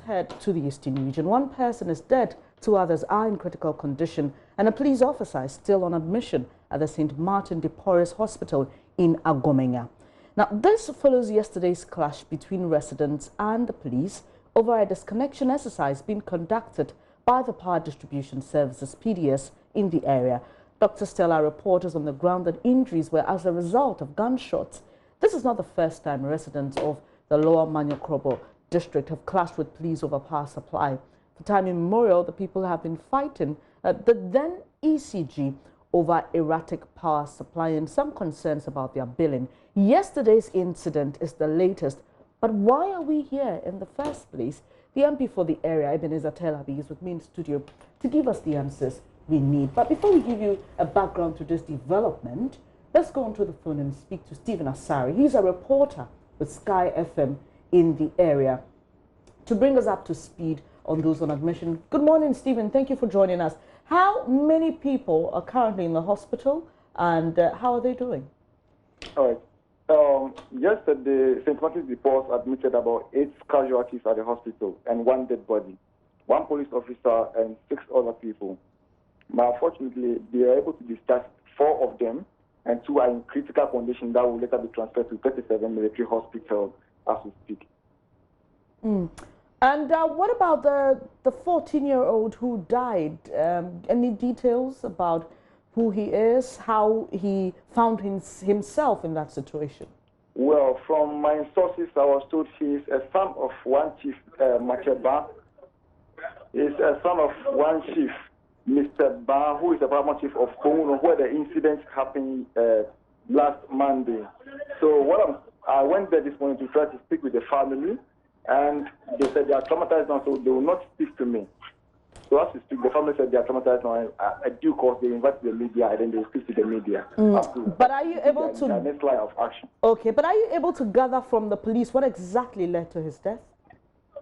head to the Eastern region. One person is dead, 2 others are in critical condition, and a police officer is still on admission at the St. Martin de Porres Hospital in Agormenya. Now, this follows yesterday's clash between residents and the police over a disconnection exercise being conducted by the Power Distribution Services (PDS) in the area. Dr. Stella reporters on the ground that injuries were as a result of gunshots. This is not the first time residents of the Lower Manyakrobo district have clashed with police over power supply. For time immemorial, the people have been fighting the then ECG over erratic power supply and some concerns about their billing. Yesterday's incident is the latest, but why are we here in the first place? The MP for the area, Ebenezer Telabi, is with me in studio to give us the answers we need. But before we give you a background to this development, let's go onto the phone and speak to Stephen Asari. He's a reporter with Sky FM in the area to bring us up to speed on those on admission. Good morning, Stephen. Thank you for joining us. How many people are currently in the hospital and how are they doing? All right. Yesterday, St. Martin's de Porres admitted about 8 casualties at the hospital and 1 dead body, 1 police officer and 6 other people. But unfortunately, they are able to discharge 4 of them, and 2 are in critical condition that will later be transferred to 37 Military Hospital as we speak. And what about the 14-year-old who died? Any details about who he is, how he found himself in that situation? Well, from my sources, I was told he is a son of one chief, Macheba. He is a son of one chief, Mr. Ba, who is the former chief of Komuno, where the incident happened last Monday. So I went there this morning to try to speak with the family, and they said they are traumatized now, so they will not speak to me. So as we speak, the family said they are traumatized now. I do cause they invite the media, and then they speak to the media. But are you able to... The next line of action. Okay, but are you able to gather from the police what exactly led to his death?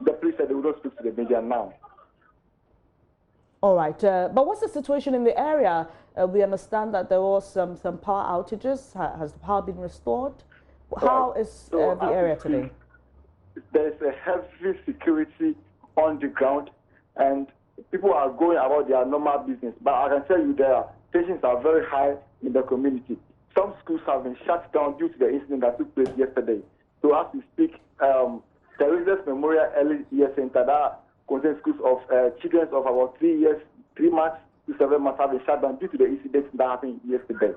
The police said they will not speak to the media now. All right, but what's the situation in the area? We understand that there was some power outages. Has the power been restored? How is the area today? There's a heavy security on the ground, and people are going about their normal business. But I can tell you their tensions are very high in the community. Some schools have been shut down due to the incident that took place yesterday. So as we speak, Teresa's Memorial Early Year Center that contains schools of children of about 3 months to 7 months have been shut down due to the incident that happened yesterday.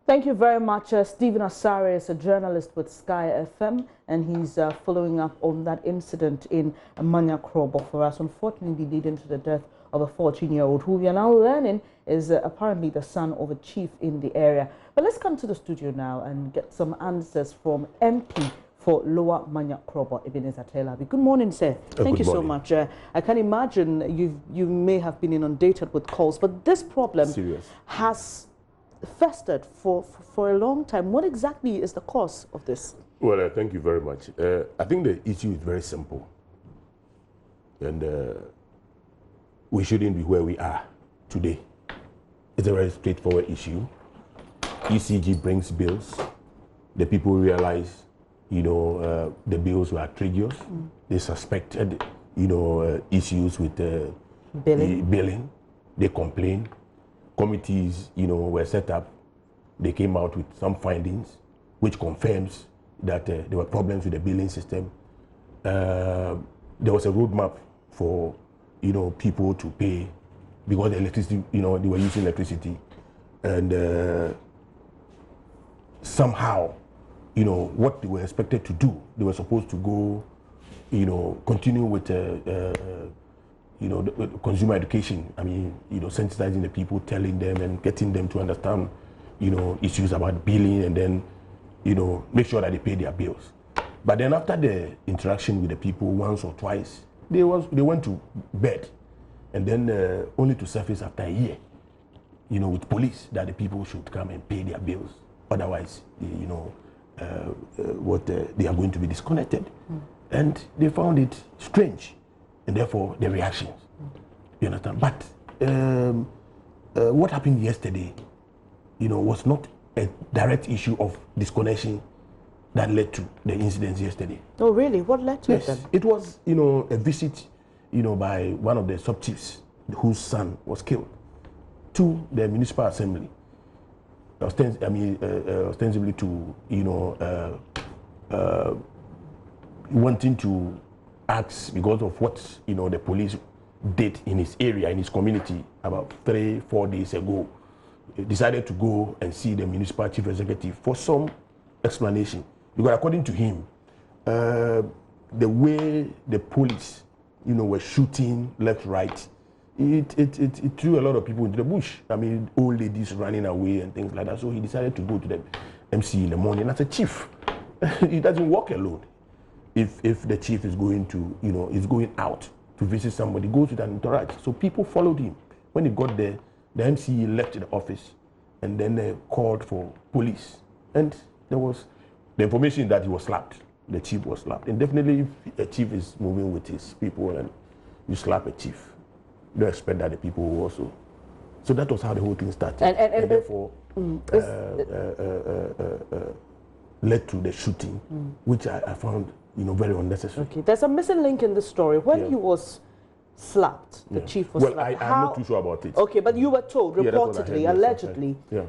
Thank you very much. Stephen Asari is a journalist with Sky FM, and he's following up on that incident in Manyakrobo for us, unfortunately leading to the death of a 14-year-old who we are now learning is apparently the son of a chief in the area. But let's come to the studio now and get some answers from MP for Lower Manyakrobo, Ebenezer Telabi. Good morning, sir. Thank you so much. I can imagine you may have been inundated with calls, but this problem has festered for a long time. What exactly is the cause of this? Well, thank you very much. I think the issue is very simple, and we shouldn't be where we are today. It's a very straightforward issue. ECG brings bills. The people realize, the bills were outrageous. They suspected, issues with billing. They complained. Committees, were set up. They came out with some findings, which confirms that there were problems with the billing system. There was a roadmap for, people to pay because the electricity, they were using electricity, and somehow, what they were expected to do, they were supposed to go, continue with consumer education. I mean, sensitizing the people, telling them and getting them to understand, issues about billing, and then, make sure that they pay their bills. But then after the interaction with the people once or twice, they went to bed, and then only to surface after a year, with police, that the people should come and pay their bills. Otherwise, they are going to be disconnected. And they found it strange. And therefore, the reactions, you understand? But what happened yesterday, was not a direct issue of disconnection that led to the incidents yesterday. Oh, really? What led to it then? It was, a visit, by one of the sub-chiefs whose son was killed to the municipal assembly. Ostensibly to, wanting to ask because of what, the police did in his area, in his community about 3-4 days ago. He decided to go and see the municipal chief executive for some explanation. Because according to him, the way the police, were shooting left, right, it threw a lot of people into the bush. I mean, old ladies running away and things like that. So he decided to go to the MC in the morning as a chief. He doesn't walk alone. If the chief is going to, is going out to visit somebody, goes with and interact. So people followed him. When he got there, the MC left the office and then they called for police. And there was the information that he was slapped. The chief was slapped. And definitely if a chief is moving with his people and you slap a chief, you don't expect that the people will also. So that was how the whole thing started. And therefore led to the shooting, which I found, very unnecessary. Okay, there's a missing link in the story. When he was slapped, the chief was slapped. Well, I'm not too sure about it. Okay, but you were told, reportedly, allegedly. Yeah.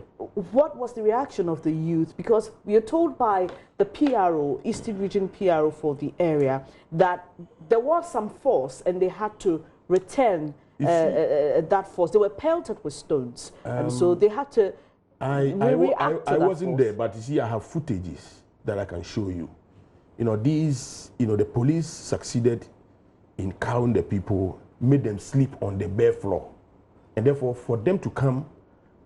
What was the reaction of the youth? Because we are told by the PRO, Eastern Region PRO for the area, that there was some force and they had to return that force. They were pelted with stones, and so they had to react to I that wasn't force. there, but you see, I have footages that I can show you. The police succeeded in cowing the people, made them sleep on the bare floor. And therefore, for them to come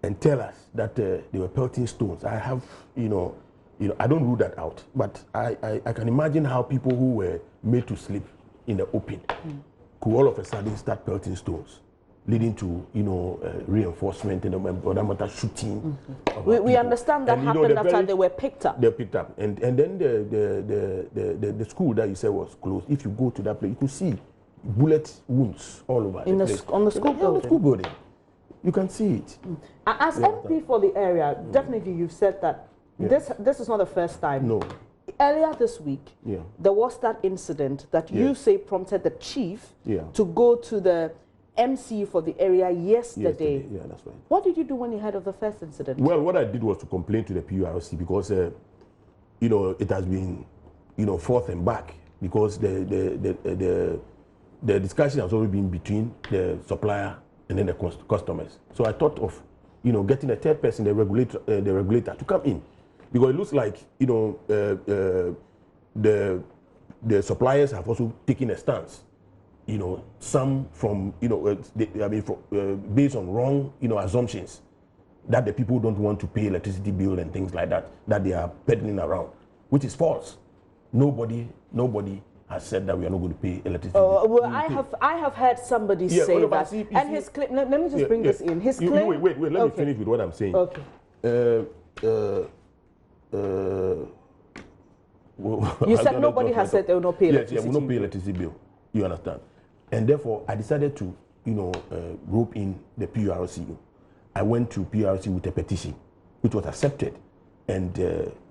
and tell us that they were pelting stones, I have, I don't rule that out. But I can imagine how people who were made to sleep in the open could all of a sudden start pelting stones, leading to, reinforcement and other matter shooting. We understand that happened after they were picked up. They picked up. And then the school that you said was closed. If you go to that place, you could see bullet wounds all over on the school building. On the school building. You can see it. As MP for the area, definitely you've said that this is not the first time. No. Earlier this week, there was that incident that you say prompted the chief to go to the MC for the area yesterday. Yeah, that's right. What did you do when you heard of the first incident? Well, what I did was to complain to the PURC because, it has been, forth and back because the discussion has always been between the supplier and then the customers. So I thought of, getting a third person, the regulator, to come in, because it looks like, the suppliers have also taken a stance. Some from, based on wrong, assumptions that the people don't want to pay electricity bill and things like that they are peddling around, which is false. Nobody has said that we are not going to pay electricity bill. Well, I have heard somebody say that. And his claim, let me just bring this in. His claim. Wait, let me finish with what I'm saying. Okay. You said nobody has said they will not pay electricity. Yes, we will not pay electricity bill. You understand? And therefore, I decided to, rope in the PURC. I went to PURC with a petition, which was accepted. And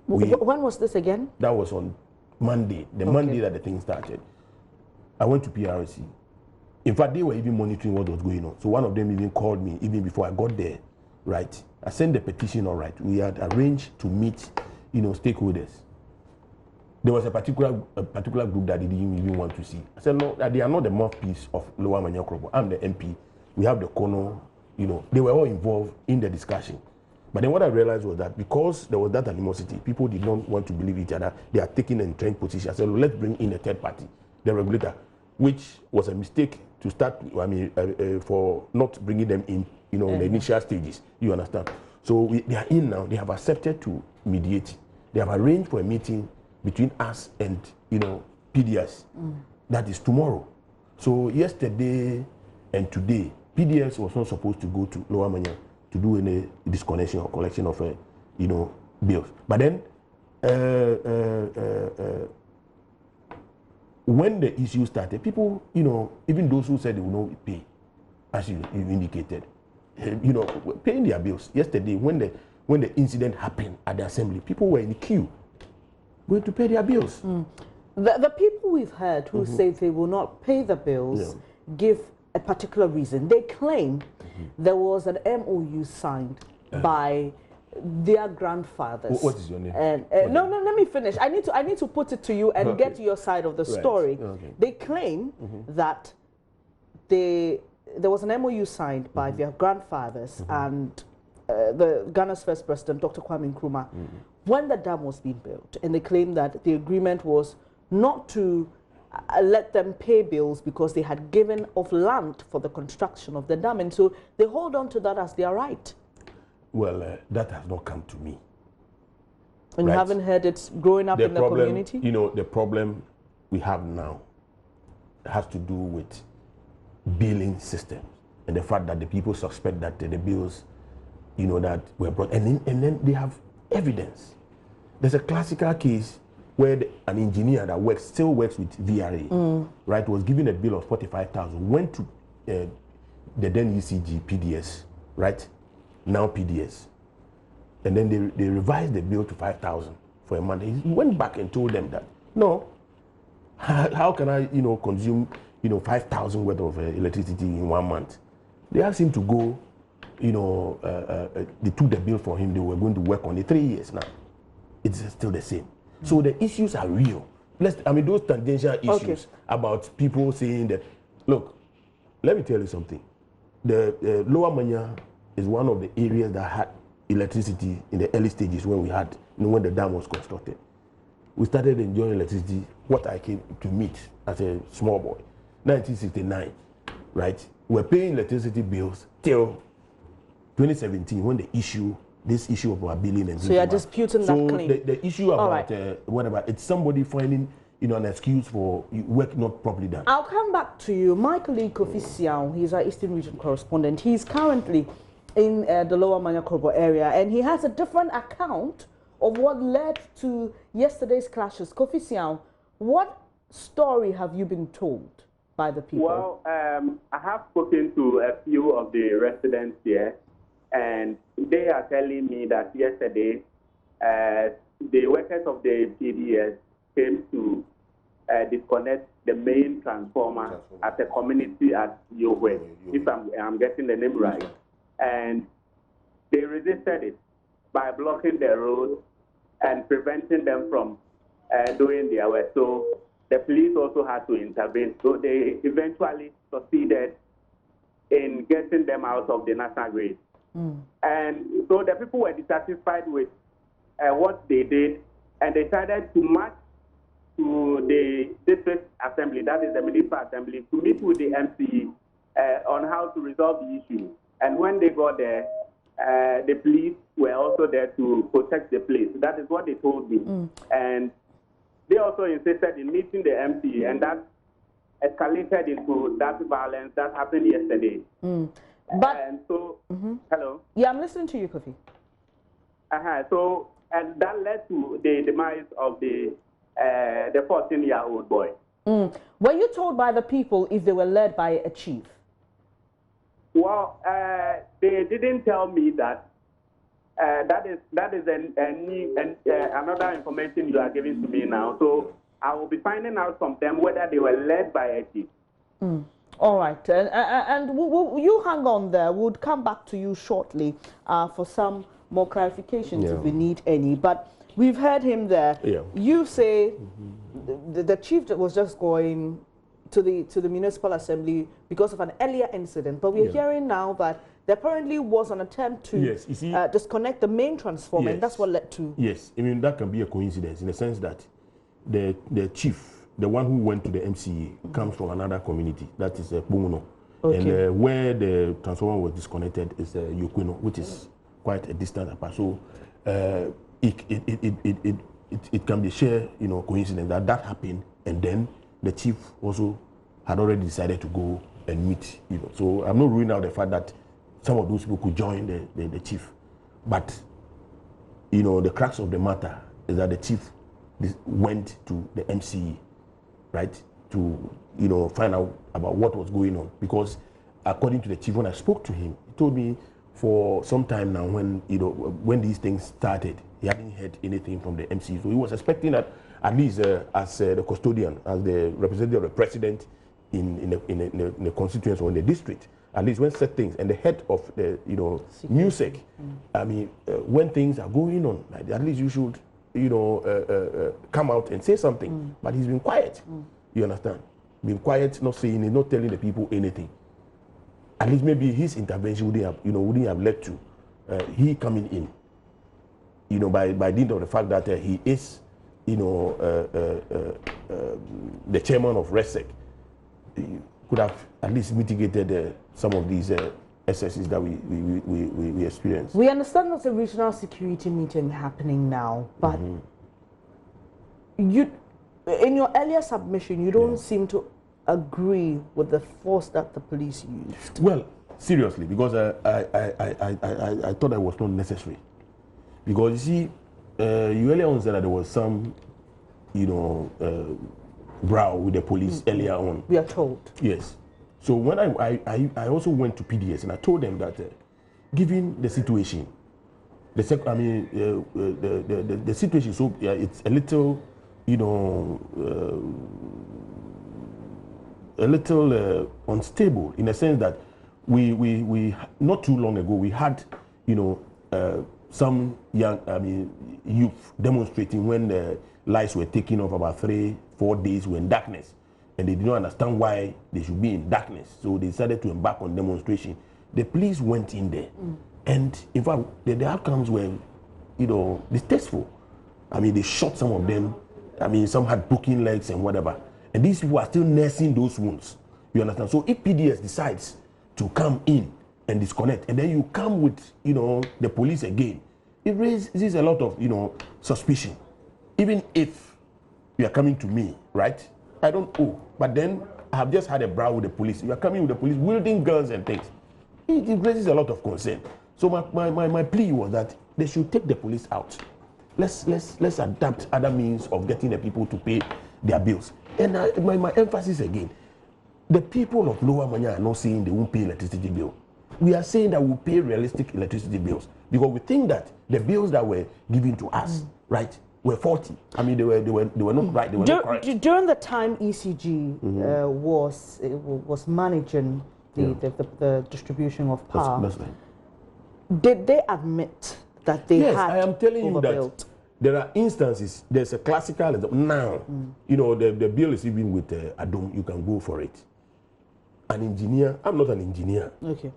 when was this again? That was on Monday, Monday that the thing started. I went to PURC. In fact, they were even monitoring what was going on. So one of them even called me even before I got there. Right? I sent the petition. All right. We had arranged to meet, stakeholders. There was a particular group that they didn't even want to see. I said, no, they are not the mouthpiece of Lower Manyakrobo. I'm the MP. We have the Kono. They were all involved in the discussion. But then what I realized was that because there was that animosity, people did not want to believe each other. They are taking an entrenched position. I said, let's bring in a third party, the regulator, which was a mistake to start, for not bringing them in, in the initial stages. You understand? So they are in now. They have accepted to mediate. They have arranged for a meeting between us and, PDS. That is tomorrow. So yesterday and today, PDS was not supposed to go to Lower Manya to do any disconnection or collection of, bills. But then, when the issue started, people, even those who said they will not pay, as you indicated, paying their bills. Yesterday, when the incident happened at the assembly, people were in the queue. going to pay their bills. The people we've heard who say they will not pay the bills give a particular reason. They claim there was an MOU signed by their grandfathers. What is your name? And no, let me finish. I need to put it to you and get to your side of the story. They claim that there was an MOU signed by their grandfathers and the Ghana's first president, Dr. Kwame Nkrumah, when the dam was being built, and they claim that the agreement was not to let them pay bills because they had given off land for the construction of the dam, and so they hold on to that as their right. Well, that has not come to me. And you haven't heard it growing up in the community? You know, the problem we have now has to do with billing systems and the fact that the people suspect that the bills, you know, that were brought, and then they have evidence. There's a classical case where an engineer that still works with VRA, right, was given a bill of 45,000, went to the then ECG PDS, right, now PDS, and then they revised the bill to 5,000 for a month. He went back and told them that, no, how can I, you know, consume, you know, 5,000 worth of electricity in 1 month? They asked him to go, you know, they took the bill for him. They were going to work on it 3 years now. It's still the same. So the issues are real. I mean, those tangential issues about people saying that, look, let me tell you something. The Lower Manya is one of the areas that had electricity in the early stages when we had, you know, when the dam was constructed. We started enjoying electricity, what I came to meet as a small boy, 1969, right? We're paying electricity bills till 2017 when this issue of our billing and so you're disputing that claim. The issue about whatever, it's somebody finding, you know, an excuse for work not properly done. I'll come back to you. My colleague Kofi Siao, he's our Eastern Region correspondent. He's currently in the Lower Manya Krobo area, and he has a different account of what led to yesterday's clashes. Kofi Siao, what story have you been told by the people? Well, I have spoken to a few of the residents here, and they are telling me that yesterday the workers of the PDS came to disconnect the main transformer at a community at Yowe, if I'm getting the name right. And they resisted it by blocking the road and preventing them from doing their work. So the police also had to intervene. So they eventually succeeded in getting them out of the national grid. And so the people were dissatisfied with what they did, and they decided to march to the district assembly, that is the municipal assembly, to meet with the MCE on how to resolve the issue. And when they got there, the police were also there to protect the place. That is what they told me. And they also insisted in meeting the MCE, and that escalated into that violence that happened yesterday. But and so, hello. Yeah, I'm listening to you, Kofi. So, and that led to the demise of the 14-year-old boy. Were you told by the people if they were led by a chief? Well, they didn't tell me that. That is another information you are giving to me now. So I will be finding out from them whether they were led by a chief. All right, and you hang on there. We'll come back to you shortly for some more clarifications if we need any. But we've heard him there. You say the chief was just going to the municipal assembly because of an earlier incident, but we're hearing now that there apparently was an attempt to disconnect the main transformer, and that's what led to... Yes, I mean, that can be a coincidence in the sense that the chief, the one who went to the MCA, comes from another community, that is Bunguno. And where the transformer was disconnected is Yokwino, which is quite a distance apart. So it can be sheer, you know, coincidence that happened, and then the chief also had already decided to go and meet, you know. So I'm not ruling out the fact that some of those people could join the chief. But, you know, the crux of the matter is that the chief went to the MCE, right, to, you know, find out about what was going on. Because according to the chief, when I spoke to him, he told me for some time now when, you know, when these things started, he hadn't heard anything from the MC. So he was expecting that at least as the custodian, as the representative of the president in the constituency or in the district, at least when said things, and the head of the music, I mean, when things are going on, like, at least you should come out and say something. But he's been quiet. You understand? Been quiet, not saying it, not telling the people anything. At least maybe his intervention wouldn't have led to he coming in. By dint of the fact that he is, the chairman of RESEC, could have at least mitigated some of these excesses that we experienced. We understand there's a regional security meeting happening now, but you, in your earlier submission, you don't seem to agree with the force that the police used. Well, seriously, because I thought that was not necessary. Because you see, you earlier on said that there was some, row with the police earlier on. We are told. Yes. So when I also went to PDS and I told them that, given the situation, the situation, so it's a little, unstable in the sense that we not too long ago we had, some young, youth demonstrating when the lights were taken off about 3-4 days were in darkness, and they did not understand why they should be in darkness. So they decided to embark on demonstration. The police went in there, and in fact, the outcomes were, distasteful. I mean, they shot some of them. I mean, some had broken legs and whatever. And these people are still nursing those wounds. You understand? So if PDS decides to come in and disconnect, and then you come with, the police again, it raises a lot of, suspicion. Even if you are coming to me, right? I don't owe. But then I have just had a brawl with the police. You are coming with the police wielding guns and things. It raises a lot of concern. So my plea was that they should take the police out. Let's adapt other means of getting the people to pay their bills. And my emphasis again, the people of Lower Manya are not saying they won't pay electricity bill. We are saying that we'll pay realistic electricity bills because we think that the bills that were given to us, right, were faulty. I mean, they were not right. They were not correct. During the time ECG was managing the distribution of power, that's right. Did they admit that they had I am telling overbuilt? you that there are instances. There's a classical example. Now, the bill is even with Adom. You can go for it. An engineer. I'm not an engineer. Okay.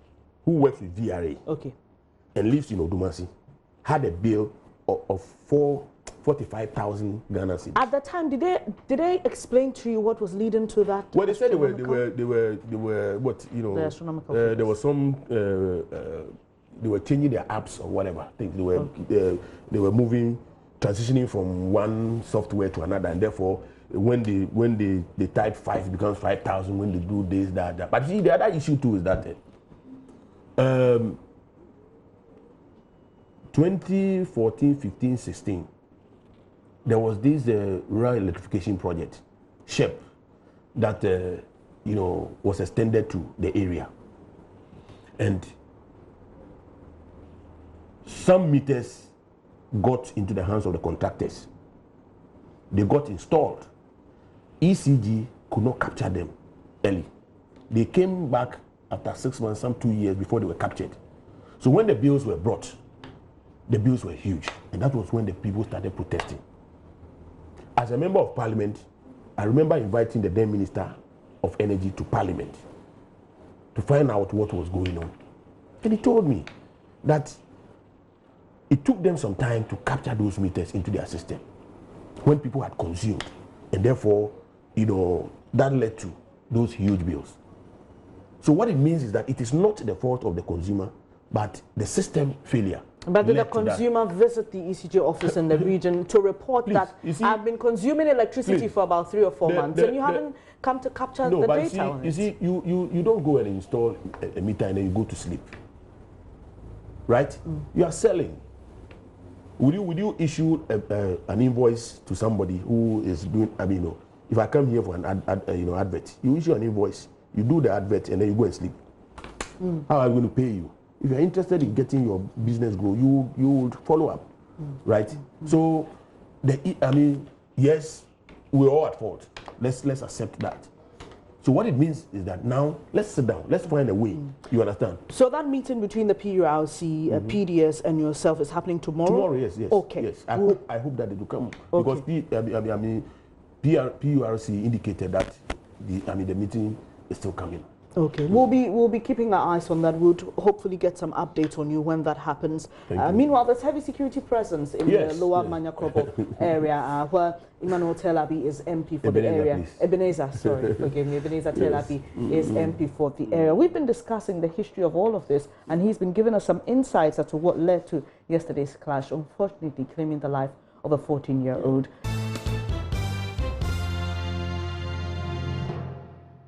Who works with VRA. Okay. And lives in Odumasi, had a bill of 45,000 Ghana cedis. At the time, did they explain to you what was leading to that? Well, they said they were what the astronomical there was some they were changing their apps or whatever things. They were moving, transitioning from one software to another, and therefore when they type 5 it becomes 5,000. When they do this, that. But see, the other issue too is that 2014, 15, 16, there was this rural electrification project, SHEP, that was extended to the area, and some meters got into the hands of the contractors. They got installed. ECG could not capture them early. They came back after 6 months, some 2 years before they were captured. So when the bills were brought, the bills were huge, and that was when the people started protesting. As a member of parliament, I remember inviting the then Minister of Energy to parliament to find out what was going on. And he told me that it took them some time to capture those meters into their system when people had consumed, and therefore, that led to those huge bills. So what it means is that it is not the fault of the consumer, but the system failure. But did the consumer visit the ECG office in the region to report that I've been consuming electricity for about 3 or 4 months, and you haven't come to capture the data? You don't go and install a meter and then you go to sleep, right? You are selling. Would you issue an invoice to somebody who is doing? I mean, if I come here for an advert, you issue an invoice, you do the advert, and then you go and sleep. How are we going to pay you? If you're interested in getting your business grow, you would follow up. right? So, yes, we're all at fault. Let's accept that. So what it means is that now let's sit down. Let's find a way. You understand? So that meeting between the PURC, PDS, and yourself is happening tomorrow. Tomorrow, yes. Okay. Yes. I hope that it will come because PURC indicated that the meeting is still coming. Okay, we'll be keeping our eyes on that. We'll hopefully get some updates on you when that happens. Meanwhile, there's heavy security presence in the lower Manyakrobo area where Emmanuel Telabi is MP for the area. Please. Ebenezer, sorry, forgive me. Ebenezer Telabi is MP for the area. We've been discussing the history of all of this, and he's been giving us some insights as to what led to yesterday's clash, unfortunately claiming the life of a 14-year-old.